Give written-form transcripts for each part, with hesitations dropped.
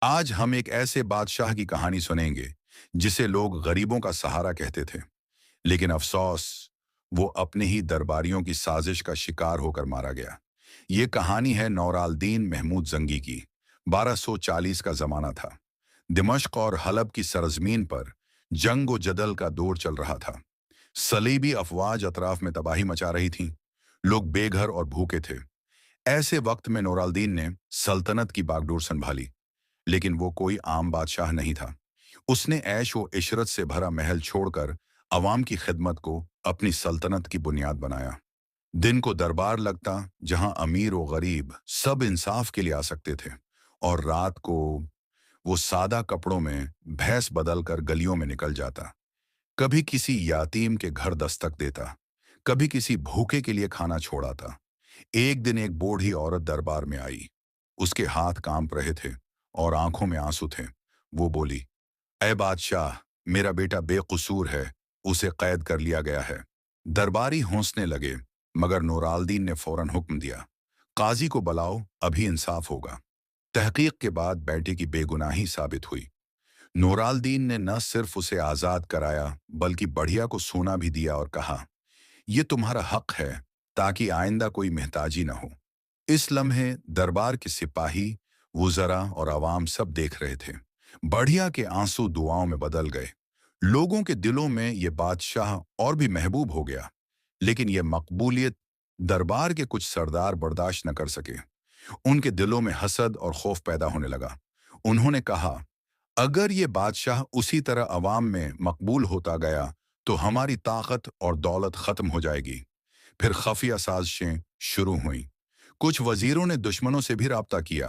آج ہم ایک ایسے بادشاہ کی کہانی سنیں گے جسے لوگ غریبوں کا سہارا کہتے تھے، لیکن افسوس وہ اپنے ہی درباریوں کی سازش کا شکار ہو کر مارا گیا۔ یہ کہانی ہے نورالدین محمود زنگی کی۔ 1240 کا زمانہ تھا۔ دمشق اور حلب کی سرزمین پر جنگ و جدل کا دور چل رہا تھا۔ صلیبی افواج اطراف میں تباہی مچا رہی تھیں۔ لوگ بے گھر اور بھوکے تھے۔ ایسے وقت میں نورالدین نے سلطنت کی باگڈور سنبھالی، لیکن وہ کوئی عام بادشاہ نہیں تھا۔ اس نے عیش و عشرت سے بھرا محل چھوڑ کر عوام کی خدمت کو اپنی سلطنت کی بنیاد بنایا۔ دن کو دربار لگتا جہاں امیر و غریب سب انصاف کے لیے آ سکتے تھے، اور رات کو وہ سادہ کپڑوں میں بھیس بدل کر گلیوں میں نکل جاتا۔ کبھی کسی یتیم کے گھر دستک دیتا، کبھی کسی بھوکے کے لیے کھانا چھوڑاتا۔ ایک دن ایک بوڑھی عورت دربار میں آئی۔ اس کے ہاتھ کانپ رہے تھے اور آنکھوں میں آنسو تھے۔ وہ بولی، اے بادشاہ، میرا بیٹا بے قصور ہے، اسے قید کر لیا گیا ہے۔ درباری ہونسنے لگے، مگر نورالدین نے فوراً حکم دیا، قاضی کو بلاؤ، ابھی انصاف ہوگا۔ تحقیق کے بعد بیٹے کی بے گناہی ثابت ہوئی۔ نورالدین نے نہ صرف اسے آزاد کرایا بلکہ بڑھیا کو سونا بھی دیا اور کہا، یہ تمہارا حق ہے تاکہ آئندہ کوئی محتاجی نہ ہو۔ اس لمحے دربار کے سپاہی، وزراء اور عوام سب دیکھ رہے تھے۔ بڑھیا کے آنسو دعاؤں میں بدل گئے۔ لوگوں کے دلوں میں یہ بادشاہ اور بھی محبوب ہو گیا، لیکن یہ مقبولیت دربار کے کچھ سردار برداشت نہ کر سکے۔ ان کے دلوں میں حسد اور خوف پیدا ہونے لگا۔ انہوں نے کہا، اگر یہ بادشاہ اسی طرح عوام میں مقبول ہوتا گیا تو ہماری طاقت اور دولت ختم ہو جائے گی۔ پھر خفیہ سازشیں شروع ہوئیں۔ کچھ وزیروں نے دشمنوں سے بھی رابطہ کیا۔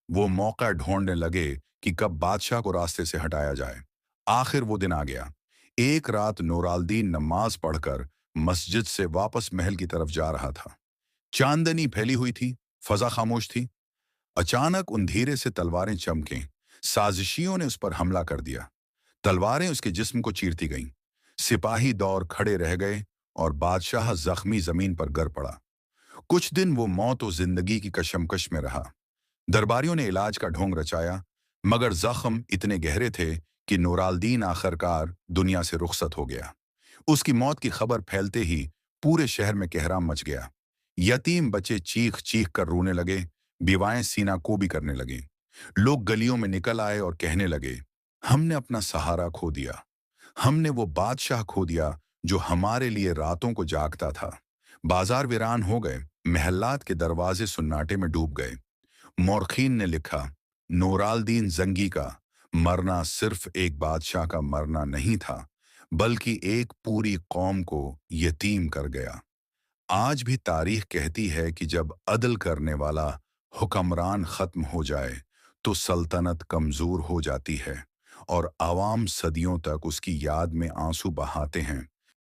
وہ موقع ڈھونڈنے لگے کہ کب بادشاہ کو راستے سے ہٹایا جائے۔ آخر وہ دن آ گیا۔ ایک رات نورالدین نماز پڑھ کر مسجد سے واپس محل کی طرف جا رہا تھا۔ چاندنی پھیلی ہوئی تھی، فضا خاموش تھی۔ اچانک اندھیرے سے تلواریں چمکیں۔ سازشیوں نے اس پر حملہ کر دیا۔ تلواریں اس کے جسم کو چیرتی گئیں۔ سپاہی دور کھڑے رہ گئے اور بادشاہ زخمی زمین پر گر پڑا۔ کچھ دن وہ موت و زندگی کی کشمکش میں رہا۔ درباریوں نے علاج کا ڈھونگ رچایا، مگر زخم اتنے گہرے تھے کہ نورالدین آخرکار دنیا سے رخصت ہو گیا۔ اس کی موت کی خبر پھیلتے ہی پورے شہر میں کہرام مچ گیا۔ یتیم بچے چیخ چیخ کر رونے لگے، بیوائیں سینہ کوبی کرنے لگیں۔ لوگ گلیوں میں نکل آئے اور کہنے لگے، ہم نے اپنا سہارا کھو دیا، ہم نے وہ بادشاہ کھو دیا جو ہمارے لیے راتوں کو جاگتا تھا۔ بازار ویران ہو گئے، محلات کے دروازے سناٹے میں ڈوب گئے۔ مورخین نے لکھا، نورالدین زنگی کا مرنا صرف ایک بادشاہ کا مرنا نہیں تھا، بلکہ ایک پوری قوم کو یتیم کر گیا۔ آج بھی تاریخ کہتی ہے کہ جب عدل کرنے والا حکمران ختم ہو جائے تو سلطنت کمزور ہو جاتی ہے، اور عوام صدیوں تک اس کی یاد میں آنسو بہاتے ہیں۔